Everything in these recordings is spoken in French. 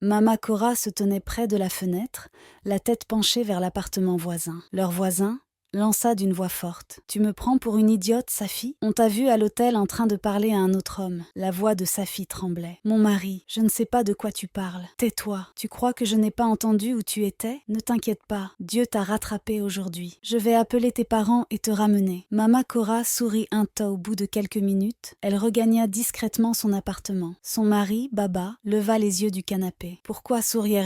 Mama Cora se tenait près de la fenêtre, la tête penchée vers l'appartement voisin. Leur voisin lança d'une voix forte. « Tu me prends pour une idiote, Safi ? On t'a vu à l'hôtel en train de parler à un autre homme. » La voix de Safi tremblait. « Mon mari, je ne sais pas de quoi tu parles. Tais-toi. Tu crois que je n'ai pas entendu où tu étais ? Ne t'inquiète pas, Dieu t'a rattrapé aujourd'hui. Je vais appeler tes parents et te ramener. » Mama Cora sourit un tas au bout de quelques minutes. Elle regagna discrètement son appartement. Son mari, Baba, leva les yeux du canapé. Pourquoi sourire?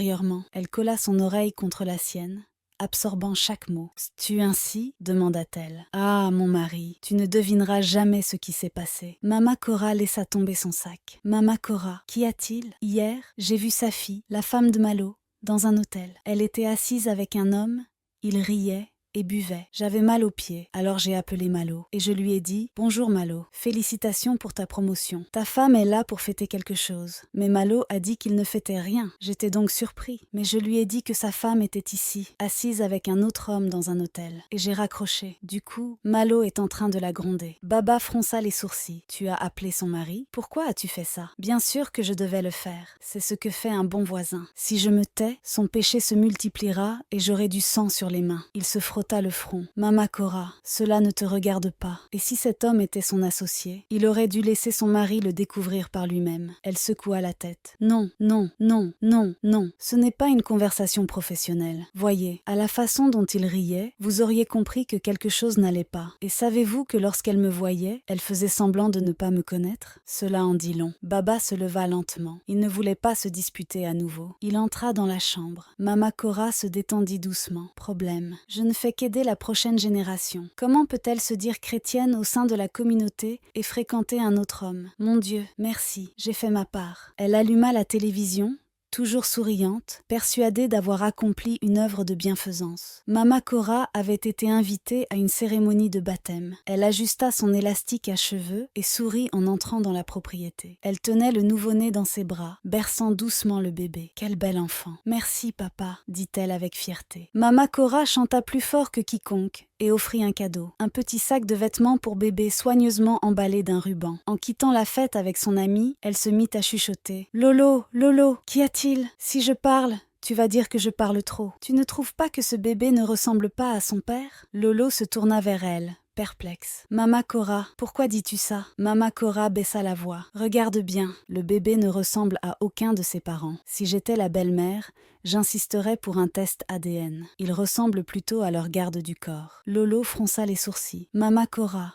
Elle colla son oreille contre la sienne, absorbant chaque mot. « Tu ainsi ?» demanda-t-elle. « Ah, mon mari, tu ne devineras jamais ce qui s'est passé. » Mama Cora laissa tomber son sac. « Mama Cora, qu'y a-t-il ? Hier, j'ai vu Safi, la femme de Malo, dans un hôtel. Elle était assise avec un homme, il riait et buvait. J'avais mal aux pieds, alors j'ai appelé Malo. Et je lui ai dit « Bonjour Malo, félicitations pour ta promotion. Ta femme est là pour fêter quelque chose. » Mais Malo a dit qu'il ne fêtait rien. J'étais donc surpris. Mais je lui ai dit que sa femme était ici, assise avec un autre homme dans un hôtel. Et j'ai raccroché. Du coup, Malo est en train de la gronder. Baba fronça les sourcils. « Tu as appelé son mari ? Pourquoi as-tu fait ça ? » Bien sûr que je devais le faire. C'est ce que fait un bon voisin. Si je me tais, son péché se multipliera et j'aurai du sang sur les mains. Il se frotta le front. « Mama Cora, cela ne te regarde pas. Et si cet homme était son associé, il aurait dû laisser son mari le découvrir par lui-même. » Elle secoua la tête. « Non, non, non, non, non. Ce n'est pas une conversation professionnelle. Voyez, à la façon dont il riait, vous auriez compris que quelque chose n'allait pas. Et savez-vous que lorsqu'elle me voyait, elle faisait semblant de ne pas me connaître ? Cela en dit long. » Baba se leva lentement. Il ne voulait pas se disputer à nouveau. Il entra dans la chambre. Mama Cora se détendit doucement. « Problème. Je ne fais qu'aider la prochaine génération. Comment peut-elle se dire chrétienne au sein de la communauté et fréquenter un autre homme ? Mon Dieu, merci, j'ai fait ma part. » Elle alluma la télévision, toujours souriante, persuadée d'avoir accompli une œuvre de bienfaisance. Mama Cora avait été invitée à une cérémonie de baptême. Elle ajusta son élastique à cheveux et sourit en entrant dans la propriété. Elle tenait le nouveau-né dans ses bras, berçant doucement le bébé. « Quel bel enfant !»« Merci, papa », dit-elle avec fierté. Mama Cora chanta plus fort que quiconque et offrit un cadeau, un petit sac de vêtements pour bébé soigneusement emballé d'un ruban. En quittant la fête avec son amie, elle se mit à chuchoter. « Lolo, Lolo, qu'y a-t-il ? Si je parle, tu vas dire que je parle trop. Tu ne trouves pas que ce bébé ne ressemble pas à son père ?» Lolo se tourna vers elle, perplexe. « Mama Cora, pourquoi dis-tu ça ?» Mama Cora baissa la voix. « Regarde bien, le bébé ne ressemble à aucun de ses parents. Si j'étais la belle-mère, j'insisterais pour un test ADN. Ils ressemblent plutôt à leur garde du corps. » Lolo fronça les sourcils. « Mama Cora,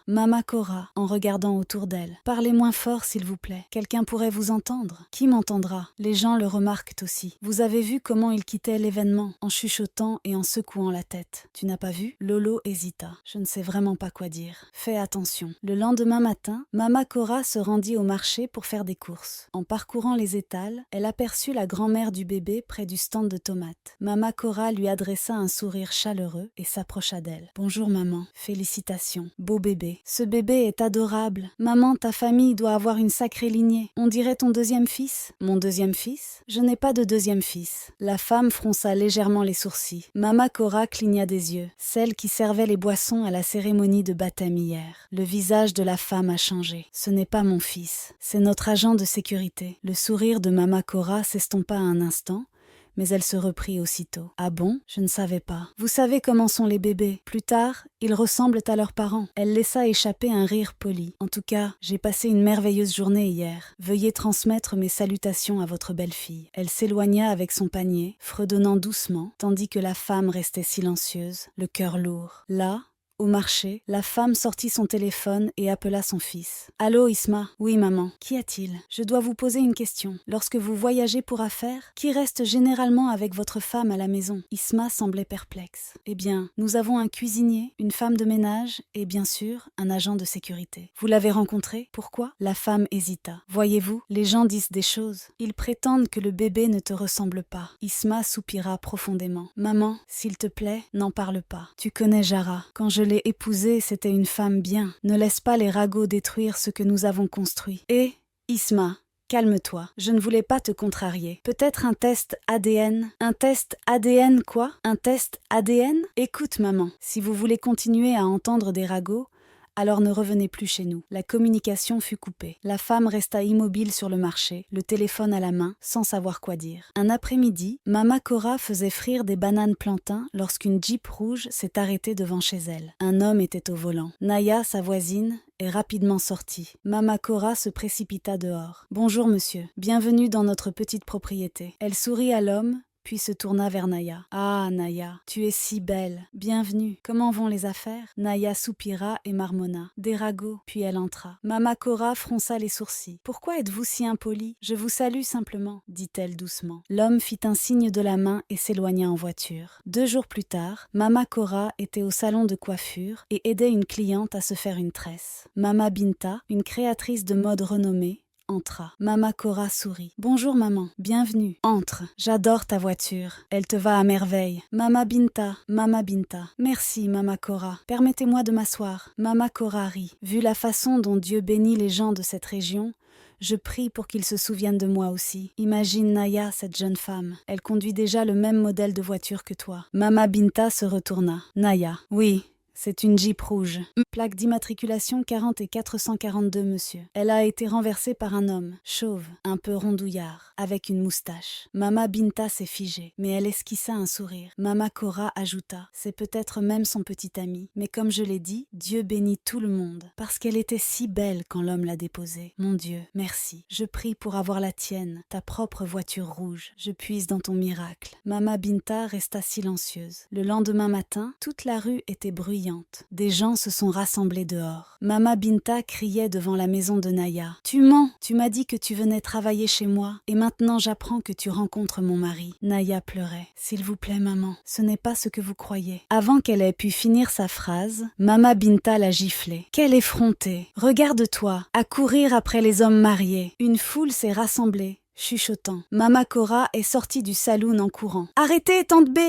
en regardant autour d'elle. Parlez moins fort, s'il vous plaît. Quelqu'un pourrait vous entendre. Qui m'entendra ? Les gens le remarquent aussi. Vous avez vu comment il quittait l'événement, en chuchotant et en secouant la tête. Tu n'as pas vu ? » Lolo hésita. « Je ne sais vraiment pas quoi dire. Fais attention. » Le lendemain matin, Mama Cora se rendit au marché pour faire des courses. En parcourant les étals, elle aperçut la grand-mère du bébé près du stand de tomates. Mama Cora lui adressa un sourire chaleureux et s'approcha d'elle. « Bonjour maman, félicitations. Beau bébé. Ce bébé est adorable. Maman, ta famille doit avoir une sacrée lignée. On dirait ton deuxième fils. » « Mon deuxième fils ? Je n'ai pas de deuxième fils. » La femme fronça légèrement les sourcils. Mama Cora cligna des yeux. Celle qui servait les boissons à la cérémonie de baptême hier. Le visage de la femme a changé. « Ce n'est pas mon fils. C'est notre agent de sécurité. » Le sourire de Mama Cora s'estompa un instant, mais elle se reprit aussitôt. « Ah bon ? Je ne savais pas. Vous savez comment sont les bébés. Plus tard, ils ressemblent à leurs parents. » Elle laissa échapper un rire poli. « En tout cas, j'ai passé une merveilleuse journée hier. Veuillez transmettre mes salutations à votre belle-fille. » Elle s'éloigna avec son panier, fredonnant doucement, tandis que la femme restait silencieuse, le cœur lourd. Là, au marché, la femme sortit son téléphone et appela son fils. « Allô, Isma ? » « Oui, maman. Qu'y a-t-il ? Je dois vous poser une question. Lorsque vous voyagez pour affaires, qui reste généralement avec votre femme à la maison ?» Isma semblait perplexe. « Eh bien, nous avons un cuisinier, une femme de ménage et, bien sûr, un agent de sécurité. Vous l'avez rencontré ? Pourquoi ?» La femme hésita. « Voyez-vous, les gens disent des choses. Ils prétendent que le bébé ne te ressemble pas. » Isma soupira profondément. « Maman, s'il te plaît, n'en parle pas. Tu connais Jara. Quand je l'ai épousée, c'était une femme bien. Ne laisse pas les ragots détruire ce que nous avons construit. Et, Isma, calme-toi, je ne voulais pas te contrarier. Peut-être un test ADN ? Un test ADN quoi ? Un test ADN ? Écoute maman, si vous voulez continuer à entendre des ragots, alors ne revenez plus chez nous. La communication fut coupée. La femme resta immobile sur le marché, le téléphone à la main, sans savoir quoi dire. Un après-midi, Mama Cora faisait frire des bananes plantains lorsqu'une Jeep rouge s'est arrêtée devant chez elle. Un homme était au volant. Naya, sa voisine, est rapidement sortie. Mama Cora se précipita dehors. « Bonjour monsieur, bienvenue dans notre petite propriété. » Elle sourit à l'homme, puis se tourna vers Naya. « Ah, Naya, tu es si belle. Bienvenue. Comment vont les affaires ?» Naya soupira et marmonna. « Des ragots. » Puis elle entra. Mama Cora fronça les sourcils. « Pourquoi êtes-vous si impoli ? Je vous salue simplement, » dit-elle doucement. L'homme fit un signe de la main et s'éloigna en voiture. 2 jours plus tard, Mama Cora était au salon de coiffure et aidait une cliente à se faire une tresse. Mama Binta, une créatrice de mode renommée, entra. Mama Cora sourit. « Bonjour maman, bienvenue. Entre, j'adore ta voiture. Elle te va à merveille. Mama Binta, Mama Binta. Merci Mama Cora. Permettez-moi de m'asseoir. » Mama Cora rit. Vu la façon dont Dieu bénit les gens de cette région, je prie pour qu'ils se souviennent de moi aussi. Imagine Naya, cette jeune femme. Elle conduit déjà le même modèle de voiture que toi. Mama Binta se retourna. Naya. Oui. C'est une Jeep rouge. Plaque d'immatriculation 40 et 442, monsieur. Elle a été renversée par un homme, chauve, un peu rondouillard, avec une moustache. Mama Binta s'est figée, mais elle esquissa un sourire. Mama Cora ajouta, c'est peut-être même son petit ami. Mais comme je l'ai dit, Dieu bénit tout le monde, parce qu'elle était si belle quand l'homme l'a déposée. Mon Dieu, merci. Je prie pour avoir la tienne, ta propre voiture rouge. Je puise dans ton miracle. Mama Binta resta silencieuse. Le lendemain matin, toute la rue était bruyante. Des gens se sont rassemblés dehors. Mama Binta criait devant la maison de Naya. « Tu mens! Tu m'as dit que tu venais travailler chez moi, et maintenant j'apprends que tu rencontres mon mari. » Naya pleurait. « S'il vous plaît, maman, ce n'est pas ce que vous croyez. » Avant qu'elle ait pu finir sa phrase, Mama Binta l'a giflée. « Quelle effrontée! Regarde-toi, à courir après les hommes mariés. » Une foule s'est rassemblée, chuchotant. Mama Cora est sortie du saloon en courant. « Arrêtez, tante B!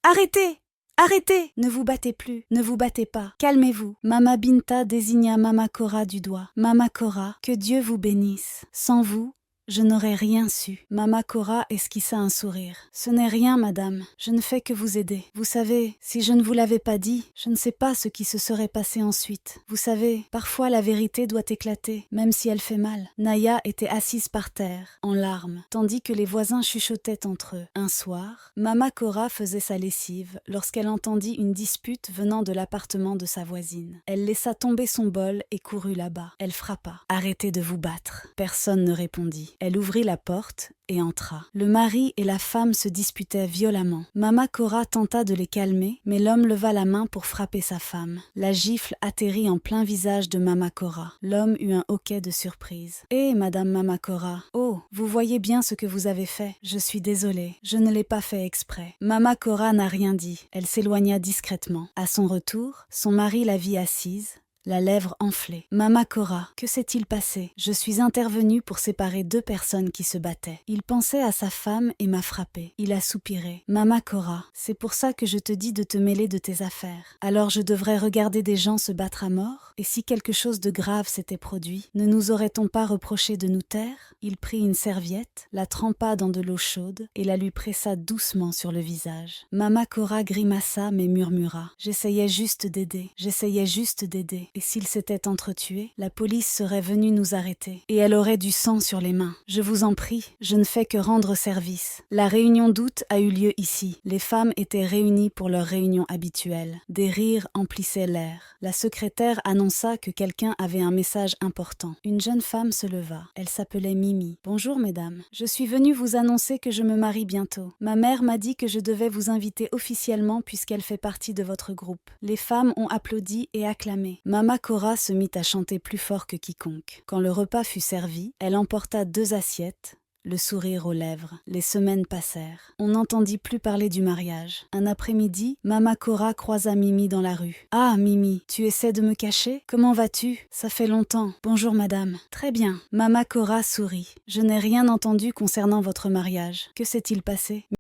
Arrêtez! Arrêtez! Ne vous battez plus, ne vous battez pas, calmez-vous. » Mama Binta désigna Mama Cora du doigt. « Mama Cora, que Dieu vous bénisse. Sans vous, je n'aurais rien su. » Mama Cora esquissa un sourire. « Ce n'est rien, madame. Je ne fais que vous aider. Vous savez, si je ne vous l'avais pas dit, je ne sais pas ce qui se serait passé ensuite. Vous savez, parfois la vérité doit éclater, même si elle fait mal. » Naya était assise par terre, en larmes, tandis que les voisins chuchotaient entre eux. Un soir, Mama Cora faisait sa lessive lorsqu'elle entendit une dispute venant de l'appartement de sa voisine. Elle laissa tomber son bol et courut là-bas. Elle frappa. « Arrêtez de vous battre. » Personne ne répondit. Elle ouvrit la porte et entra. Le mari et la femme se disputaient violemment. Mama Cora tenta de les calmer, mais l'homme leva la main pour frapper sa femme. La gifle atterrit en plein visage de Mama Cora. L'homme eut un hoquet de surprise. « Eh, madame Mama Cora, oh, vous voyez bien ce que vous avez fait. Je suis désolée, je ne l'ai pas fait exprès. » Mama Cora n'a rien dit. Elle s'éloigna discrètement. À son retour, son mari la vit assise, la lèvre enflée. « Mama Cora, que s'est-il passé ? Je suis intervenue pour séparer 2 personnes qui se battaient. Il pensait à sa femme et m'a frappé. » Il a soupiré. « Mama Cora, c'est pour ça que je te dis de te mêler de tes affaires. Alors je devrais regarder des gens se battre à mort ? Et si quelque chose de grave s'était produit, ne nous aurait-on pas reproché de nous taire ? » Il prit une serviette, la trempa dans de l'eau chaude et la lui pressa doucement sur le visage. Mama Cora grimaça mais murmura. « J'essayais juste d'aider. J'essayais juste d'aider. » Et s'ils s'étaient entretués, la police serait venue nous arrêter. Et elle aurait du sang sur les mains. Je vous en prie, je ne fais que rendre service. La réunion d'août a eu lieu ici. Les femmes étaient réunies pour leur réunion habituelle. Des rires emplissaient l'air. La secrétaire annonça que quelqu'un avait un message important. Une jeune femme se leva. Elle s'appelait Mimi. « Bonjour mesdames. Je suis venue vous annoncer que je me marie bientôt. Ma mère m'a dit que je devais vous inviter officiellement puisqu'elle fait partie de votre groupe. » Les femmes ont applaudi et acclamé. Mama Cora se mit à chanter plus fort que quiconque. Quand le repas fut servi, elle emporta 2 assiettes, le sourire aux lèvres. Les semaines passèrent. On n'entendit plus parler du mariage. Un après-midi, Mama Cora croisa Mimi dans la rue. « Ah, Mimi, tu essaies de me cacher ? Comment vas-tu ? Ça fait longtemps. Bonjour, madame. »« Très bien. » Mama Cora sourit. « Je n'ai rien entendu concernant votre mariage. Que s'est-il passé ?